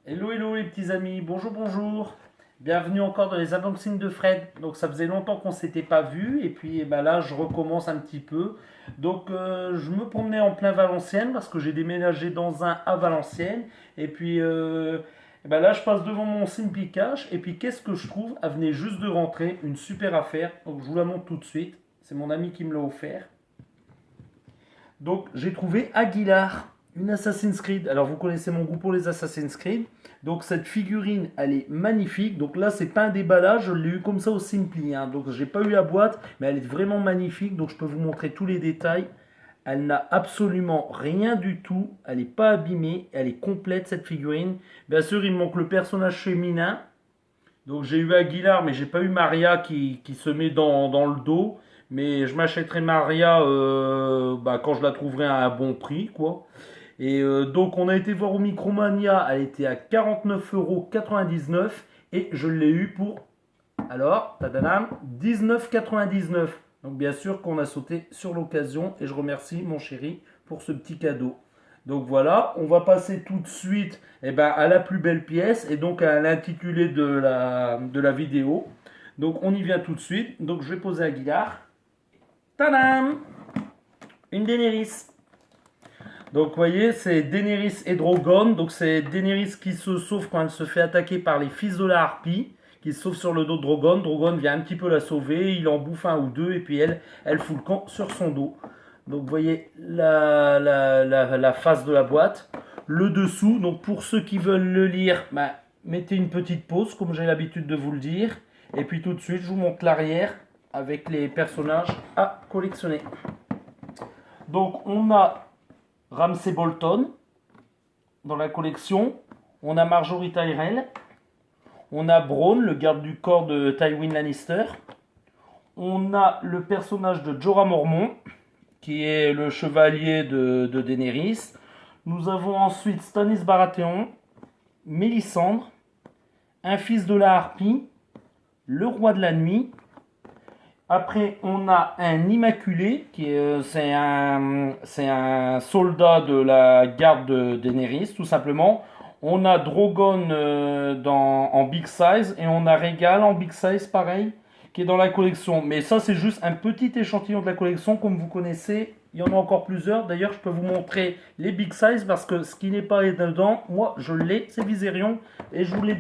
Hello, hello les petits amis, bonjour, bonjour. Bienvenue encore dans les unboxings de Fred. Donc ça faisait longtemps qu'on s'était pas vu et puis là je recommence un petit peu. Donc je me promenais en plein Valenciennes parce que j'ai déménagé dans un à Valenciennes et puis là je passe devant mon Simplicache et puis qu'est-ce que je trouve? Elle venait juste de rentrer, une super affaire. Donc je vous la montre tout de suite. C'est mon ami qui me l'a offert. Donc j'ai trouvé Aguilar, une Assassin's Creed. Alors vous connaissez mon goût pour les Assassin's Creed. Donc cette figurine, elle est magnifique. Donc là, c'est pas un déballage, je l'ai eu comme ça au Simpli, hein. Donc j'ai pas eu la boîte, mais elle est vraiment magnifique. Donc je peux vous montrer tous les détails. Elle n'a absolument rien du tout. Elle n'est pas abîmée. Elle est complète cette figurine. Bien sûr, il me manque le personnage féminin. Donc j'ai eu Aguilar, mais j'ai pas eu Maria qui se met dans le dos. Mais je m'achèterai Maria quand je la trouverai à un bon prix, quoi. Et donc on a été voir au Micromania, elle était à 49,99 € et je l'ai eu pour, alors, tadadam, 19,99 €. Donc bien sûr qu'on a sauté sur l'occasion et je remercie mon chéri pour ce petit cadeau. Donc voilà, on va passer tout de suite à la plus belle pièce et donc à l'intitulé de la vidéo. Donc on y vient tout de suite. Donc je vais poser Aguilar. Tadam! Une Daenerys. Donc vous voyez, c'est Daenerys et Drogon. Donc c'est Daenerys qui se sauve quand elle se fait attaquer par les fils de la harpie, qui se sauve sur le dos de Drogon. Drogon vient un petit peu la sauver, il en bouffe un ou deux et puis elle fout le camp sur son dos. Donc vous voyez la face de la boîte. Le dessous, donc pour ceux qui veulent le lire, mettez une petite pause comme j'ai l'habitude de vous le dire. Et puis tout de suite, je vous montre l'arrière avec les personnages à collectionner. Donc on a Ramsay Bolton dans la collection. On a Marjorie Tyrell. On a Bronn, le garde du corps de Tywin Lannister. On a le personnage de Jorah Mormont, qui est le chevalier de Daenerys. Nous avons ensuite Stannis Baratheon, Mélisandre, un fils de la harpie, le roi de la nuit. Après, on a un Immaculé, c'est un soldat de la garde de Daenerys, tout simplement. On a Drogon en Big Size et on a Rhaegal en Big Size, pareil, qui est dans la collection. Mais ça, c'est juste un petit échantillon de la collection, comme vous connaissez. Il y en a encore plusieurs. D'ailleurs, je peux vous montrer les Big Size parce que ce qui n'est pas dedans, moi, je l'ai, c'est Viserion et je vous l'ai.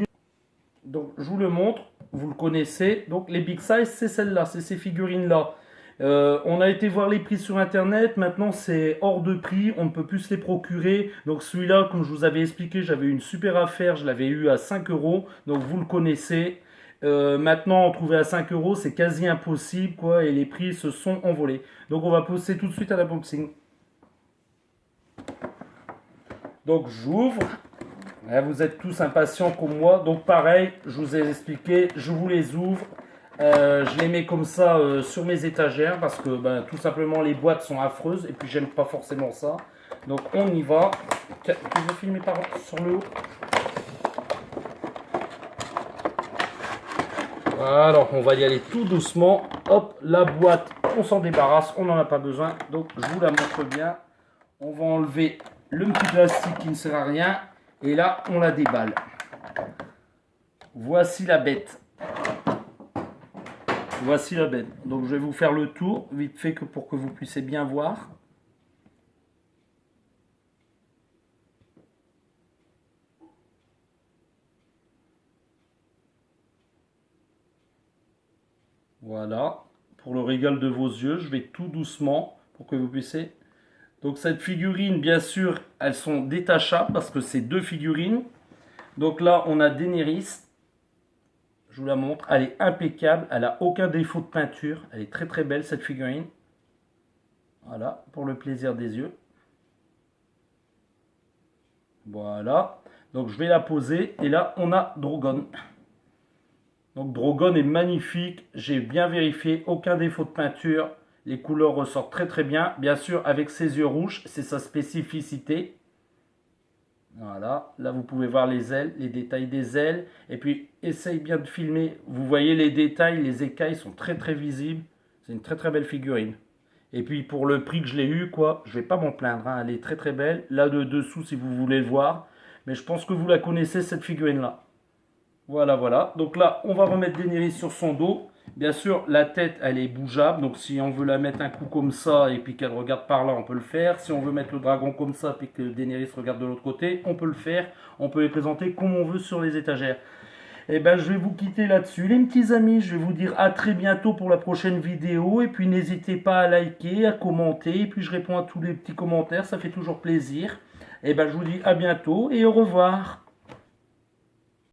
Donc je vous le montre, vous le connaissez. Donc les Big Size, c'est celle-là, c'est ces figurines-là. On a été voir les prix sur internet, maintenant c'est hors de prix, on ne peut plus se les procurer. Donc celui-là, comme je vous avais expliqué, j'avais eu une super affaire, je l'avais eu à 5 euros, donc vous le connaissez. Maintenant, en trouver à 5 euros, c'est quasi impossible, quoi, et les prix se sont envolés. Donc on va passer tout de suite à l'unboxing. Donc j'ouvre. Vous êtes tous impatients comme moi, donc pareil, je vous ai expliqué, je vous les ouvre, je les mets comme ça sur mes étagères parce que tout simplement les boîtes sont affreuses et puis j'aime pas forcément ça. Donc on y va. Tiens, tu veux filmer sur le haut? Alors on va y aller tout doucement. Hop, la boîte, on s'en débarrasse, on n'en a pas besoin, donc je vous la montre bien. On va enlever le petit plastique qui ne sert à rien. Et là, on la déballe. Voici la bête. Voici la bête. Donc, je vais vous faire le tour, vite fait, pour que vous puissiez bien voir. Voilà. Pour le régal de vos yeux, je vais tout doucement pour que vous puissiez. Donc, cette figurine, bien sûr, elles sont détachables parce que c'est deux figurines. Donc là, on a Daenerys. Je vous la montre. Elle est impeccable. Elle n'a aucun défaut de peinture. Elle est très très belle, cette figurine. Voilà, pour le plaisir des yeux. Voilà. Donc je vais la poser. Et là, on a Drogon. Donc Drogon est magnifique. J'ai bien vérifié. Aucun défaut de peinture. Les couleurs ressortent très très bien. Bien sûr, avec ses yeux rouges, c'est sa spécificité. Voilà. Là, vous pouvez voir les ailes, les détails des ailes. Et puis, essaye bien de filmer. Vous voyez les détails, les écailles sont très très visibles. C'est une très très belle figurine. Et puis pour le prix que je l'ai eu, quoi, je vais pas m'en plaindre, hein. Elle est très très belle. Là de dessous, si vous voulez le voir. Mais je pense que vous la connaissez, cette figurine-là. Voilà, voilà. Donc là, on va remettre Daenerys sur son dos. Bien sûr, la tête, elle est bougeable. Donc si on veut la mettre un coup comme ça et puis qu'elle regarde par là, on peut le faire. Si on veut mettre le dragon comme ça et que Daenerys regarde de l'autre côté, on peut le faire. On peut les présenter comme on veut sur les étagères. Et ben, je vais vous quitter là-dessus, les petits amis. Je vais vous dire à très bientôt pour la prochaine vidéo. Et puis n'hésitez pas à liker, à commenter. Et puis je réponds à tous les petits commentaires. Ça fait toujours plaisir. Et ben, je vous dis à bientôt et au revoir.